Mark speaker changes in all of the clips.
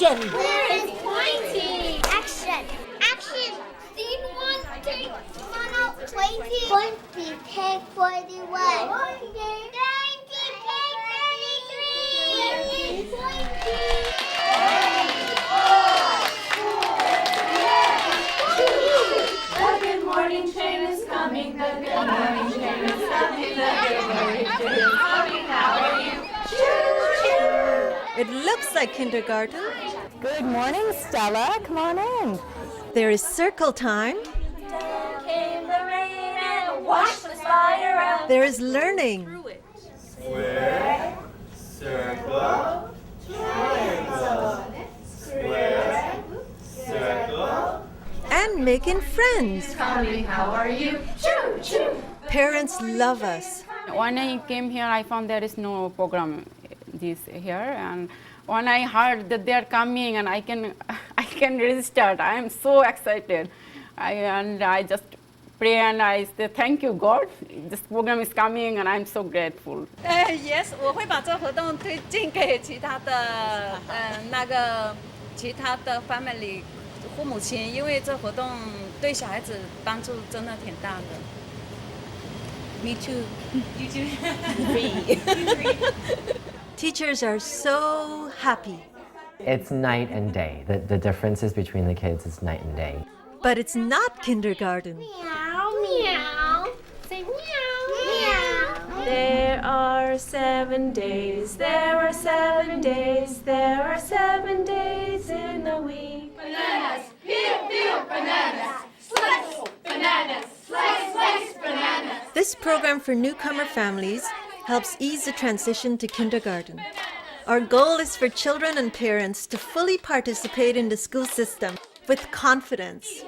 Speaker 1: Action!
Speaker 2: Where is pointing? Action. Action. Scene 1, take one out, 20. 20, take 41. 90, take 33. Where is 20?
Speaker 3: The good morning train is coming, the good morning train is coming, the good morning train is coming, how are you?
Speaker 1: It looks like kindergarten.
Speaker 4: Good morning, Stella. Come on in.
Speaker 1: There is circle time.
Speaker 3: Down came the rain and washed the fire out.
Speaker 1: There is learning.
Speaker 5: Square, circle, triangle. Square, circle.
Speaker 1: And making friends.
Speaker 3: Coming, how are you? Choo, choo.
Speaker 1: Parents love us.
Speaker 6: When I came here, I found there is no program this here, and when I heard that they are coming and I can register, I am so excited. I just pray and I say thank you God. This program is coming and I'm so grateful.
Speaker 7: Yes， 我会把这个活动推荐给其他的其他的 family 父母亲，因为这活动对小孩子帮助真的挺大的。Me too. You too.
Speaker 1: Teachers are so happy.
Speaker 8: It's night and day. The differences between the kids is night and day.
Speaker 1: But it's not kindergarten.
Speaker 2: Meow, meow. Say meow, meow.
Speaker 3: There are 7 days, there are 7 days, there are 7 days in a week. Bananas, peel, bananas, slice, bananas, slice, bananas.
Speaker 1: This program for newcomer families helps ease the transition to kindergarten. Our goal is for children and parents to fully participate in the school system with confidence.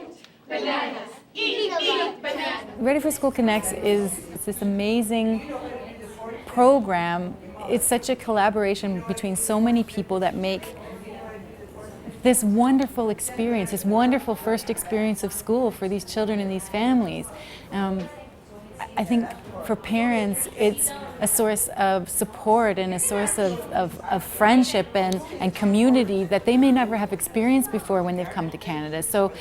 Speaker 3: Bananas, eat bananas.
Speaker 4: Ready for School Connects is this amazing program. It's such a collaboration between so many people that make this wonderful experience, this wonderful first experience of school for these children and these families. I think for parents, it's a source of support and a source of friendship and community that they may never have experienced before when they've come to Canada. So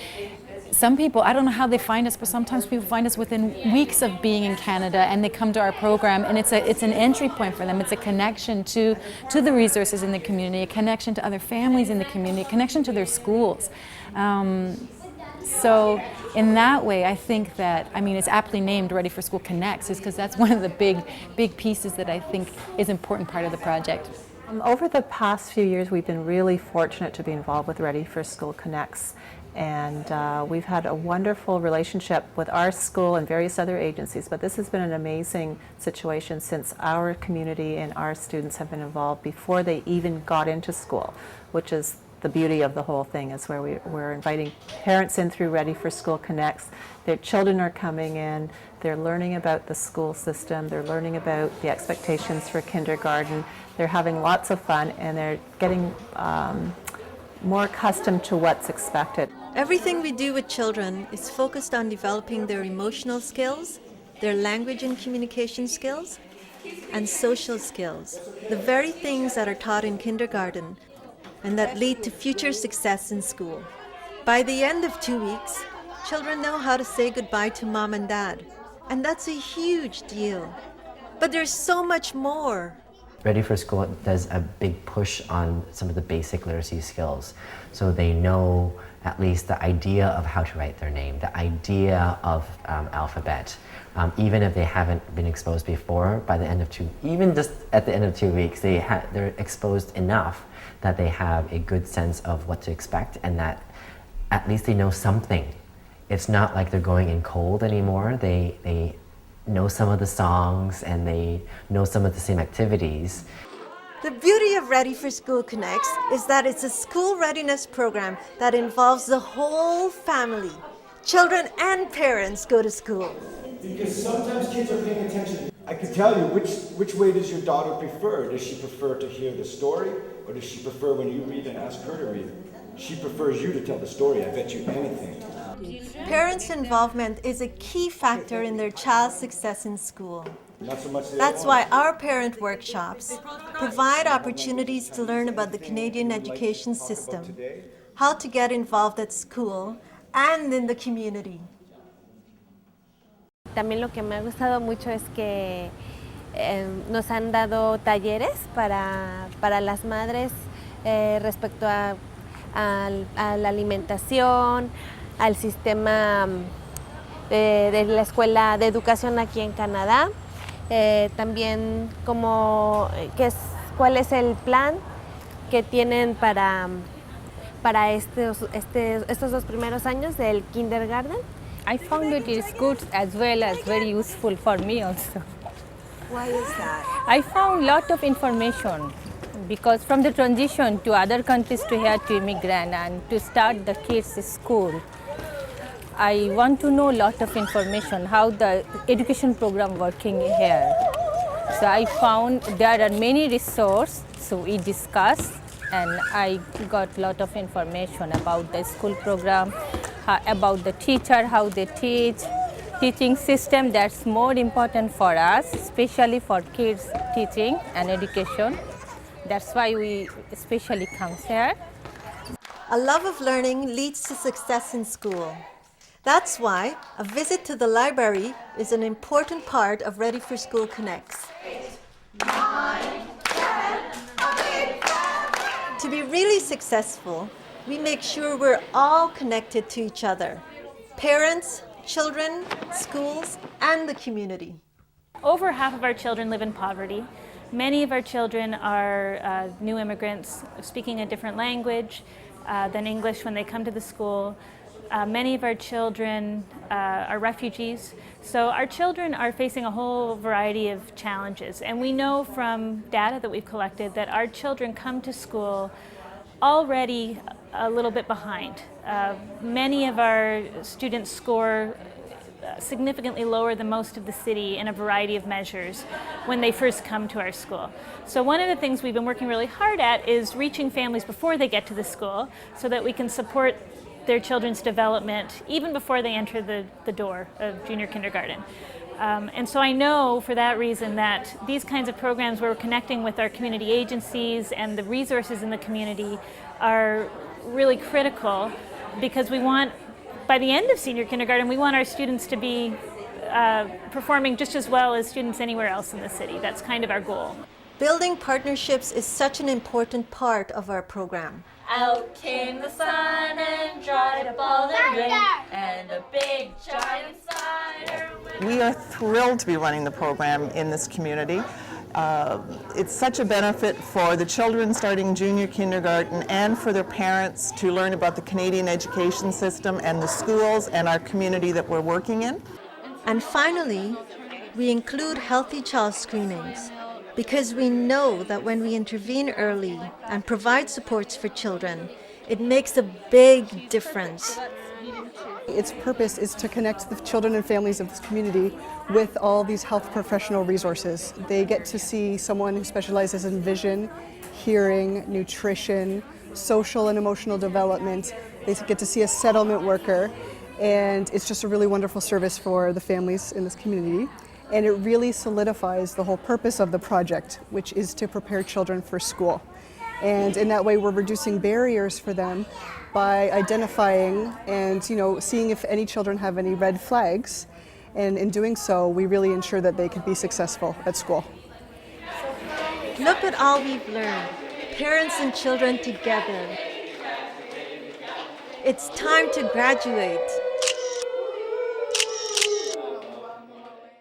Speaker 4: some people, I don't know how they find us, but sometimes people find us within weeks of being in Canada and they come to our program, and it's an entry point for them. It's a connection to the resources in the community, a connection to other families in the community, a connection to their schools. So in that way, I think that, it's aptly named Ready for School Connects, is because that's one of the big pieces that I think is an important part of the project.
Speaker 9: Over the past few years, we've been really fortunate to be involved with Ready for School Connects. And we've had a wonderful relationship with our school and various other agencies, but this has been an amazing situation since our community and our students have been involved before they even got into school, which is the beauty of the whole thing, is where we're inviting parents in through Ready for School Connects. Their children are coming in, they're learning about the school system, they're learning about the expectations for kindergarten, they're having lots of fun, and they're getting more accustomed to what's expected.
Speaker 1: Everything we do with children is focused on developing their emotional skills, their language and communication skills, and social skills, the very things that are taught in kindergarten and that lead to future success in school. By the end of 2 weeks, children know how to say goodbye to mom and dad, and that's a huge deal. But there's so much more.
Speaker 8: Ready for School does a big push on some of the basic literacy skills. So they know at least the idea of how to write their name, the idea of alphabet. Even if they haven't been exposed before, by the end of even just at the end of 2 weeks, they're exposed enough that they have a good sense of what to expect, and that at least they know something. It's not like they're going in cold anymore. They know some of the songs and they know some of the same activities.
Speaker 1: The beauty of Ready for School Connects is that it's a school readiness program that involves the whole family. Children and parents go to school.
Speaker 5: Because sometimes kids are paying attention. I can tell you, which way does your daughter prefer? Does she prefer to hear the story, or does she prefer when you read and ask her to read? She prefers you to tell the story, I bet you anything.
Speaker 1: Parents' involvement is a key factor in their child's success in school.
Speaker 5: Not so much.
Speaker 1: That's why our parent workshops provide opportunities to learn about the Canadian education system, how to get involved at school and in the community.
Speaker 2: También lo que me ha gustado mucho es que nos han dado talleres para las madres respecto a la alimentación, al sistema de la escuela de educación aquí en Canadá, también cuál es el plan que tienen para estos 2 primeros años del kindergarten.
Speaker 10: I found it is good as well as very useful for me also.
Speaker 1: Why is that?
Speaker 10: I found lot of information because from the transition to other countries to here to immigrant and to start the kids' school, I want to know lot of information how the education program working here. So I found there are many resources, so we discussed and I got lot of information about the school program, about the teacher, how they teach, teaching system that's more important for us, especially for kids teaching and education. That's why we especially come here.
Speaker 1: A love of learning leads to success in school. That's why a visit to the library is an important part of Ready for School Connects. To be really successful, we make sure we're all connected to each other. Parents, children, schools, and the community.
Speaker 11: Over half of our children live in poverty. Many of our children are new immigrants speaking a different language than English when they come to the school. Many of our children are refugees. So our children are facing a whole variety of challenges. And we know from data that we've collected that our children come to school already a little bit behind. Many of our students score significantly lower than most of the city in a variety of measures when they first come to our school. So one of the things we've been working really hard at is reaching families before they get to the school so that we can support their children's development even before they enter the door of junior kindergarten. And so I know for that reason that these kinds of programs where we're connecting with our community agencies and the resources in the community are really critical because we want, by the end of senior kindergarten, we want our students to be performing just as well as students anywhere else in the city. That's kind of our goal.
Speaker 1: Building partnerships is such an important part of our program.
Speaker 3: Out came the sun and dried up all the rain, and a big giant spider went.
Speaker 12: We are thrilled to be running the program in this community. It's such a benefit for the children starting junior kindergarten and for their parents to learn about the Canadian education system and the schools and our community that we're working in.
Speaker 1: And finally, we include healthy child screenings because we know that when we intervene early and provide supports for children, it makes a big difference.
Speaker 13: Its purpose is to connect the children and families of this community with all these health professional resources. They get to see someone who specializes in vision, hearing, nutrition, social and emotional development. They get to see a settlement worker, and it's just a really wonderful service for the families in this community. And it really solidifies the whole purpose of the project, which is to prepare children for school. And in that way, we're reducing barriers for them by identifying and seeing if any children have any red flags. And in doing so, we really ensure that they can be successful at school.
Speaker 1: Look at all we've learned, parents and children together. It's time to graduate.